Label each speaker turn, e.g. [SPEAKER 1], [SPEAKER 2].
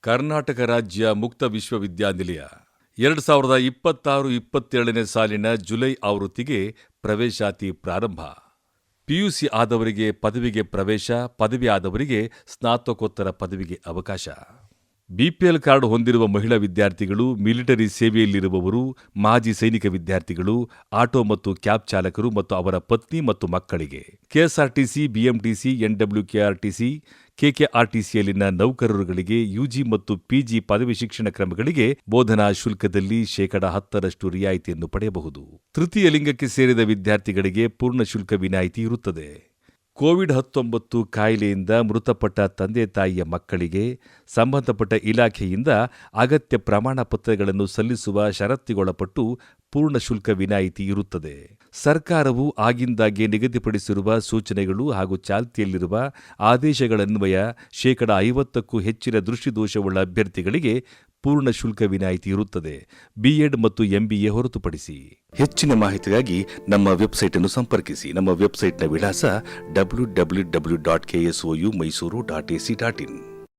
[SPEAKER 1] ಕರ್ನಾಟಕ ರಾಜ್ಯ ಮುಕ್ತ ವಿಶ್ವವಿದ್ಯಾನಿಲಯ 2026-27ನೇ ಸಾಲಿನ ಜುಲೈ ಆವೃತ್ತಿಗೆ ಪ್ರವೇಶಾತಿ ಪ್ರಾರಂಭ. ಪಿಯುಸಿ ಆದವರಿಗೆ ಪದವಿಗೆ ಪ್ರವೇಶ, ಪದವಿ ಆದವರಿಗೆ ಸ್ನಾತಕೋತ್ತರ ಪದವಿಗೆ ಅವಕಾಶ. ಬಿಪಿಎಲ್ ಕಾರ್ಡ್ ಹೊಂದಿರುವ ಮಹಿಳಾ ವಿದ್ಯಾರ್ಥಿಗಳು, ಮಿಲಿಟರಿ ಸೇವೆಯಲ್ಲಿರುವವರು, ಮಾಜಿ ಸೈನಿಕ ವಿದ್ಯಾರ್ಥಿಗಳು, ಆಟೋ ಮತ್ತು ಕ್ಯಾಬ್ ಚಾಲಕರು ಮತ್ತು ಅವರ ಪತ್ನಿ ಮತ್ತು ಮಕ್ಕಳಿಗೆ, ಕೆಎಸ್ಆರ್ಟಿಸಿ, ಬಿಎಂಟಿಸಿ, ಎನ್ಡಬ್ಲ್ಯೂಕೆಆರ್ಟಿಸಿ, ಕೆಕೆಆರ್ಟಿಸಿಯಲ್ಲಿನ ನೌಕರರುಗಳಿಗೆ, ಯುಜಿ ಮತ್ತು ಪಿಜಿ ಪದವಿ ಶಿಕ್ಷಣ ಕ್ರಮಗಳಿಗೆ ಬೋಧನಾ ಶುಲ್ಕದಲ್ಲಿ 10% ರಿಯಾಯಿತಿಯನ್ನು ಪಡೆಯಬಹುದು. ತೃತೀಯ ಲಿಂಗಕ್ಕೆ ಸೇರಿದ ವಿದ್ಯಾರ್ಥಿಗಳಿಗೆ ಪೂರ್ಣ ಶುಲ್ಕ ವಿನಾಯಿತಿ ಇರುತ್ತದೆ. ಕೋವಿಡ್-19 ಕಾಯಿಲೆಯಿಂದ ಮೃತಪಟ್ಟ ತಂದೆ ತಾಯಿಯ ಮಕ್ಕಳಿಗೆ ಸಂಬಂಧಪಟ್ಟ ಇಲಾಖೆಯಿಂದ ಅಗತ್ಯ ಪ್ರಮಾಣ ಪತ್ರಗಳನ್ನು ಸಲ್ಲಿಸುವ ಷರತ್ತಿಗೊಳಪಟ್ಟು ಪೂರ್ಣ ಶುಲ್ಕ ವಿನಾಯಿತಿ ಇರುತ್ತದೆ. ಸರ್ಕಾರವು ಆಗಿಂದಾಗ್ಗೆ ನಿಗದಿಪಡಿಸಿರುವ ಸೂಚನೆಗಳು ಹಾಗೂ ಚಾಲ್ತಿಯಲ್ಲಿರುವ ಆದೇಶಗಳನ್ವಯ 50%ಕ್ಕೂ ಹೆಚ್ಚಿನ ದೃಷ್ಟಿದೋಷವುಳ್ಳ ಅಭ್ಯರ್ಥಿಗಳಿಗೆ ಪೂರ್ಣ ಶುಲ್ಕ ವಿನಾಯಿತಿ ಇರುತ್ತದೆ, ಬಿಎಡ್ ಮತ್ತು ಎಂಬಿಎ ಹೊರತುಪಡಿಸಿ. ಹೆಚ್ಚಿನ ಮಾಹಿತಿಗಾಗಿ ನಮ್ಮ ವೆಬ್ಸೈಟ್ ಅನ್ನು ಸಂಪರ್ಕಿಸಿ. ನಮ್ಮ ವೆಬ್ಸೈಟ್ನ ವಿಳಾಸ www.ksouMysuru.ac.in.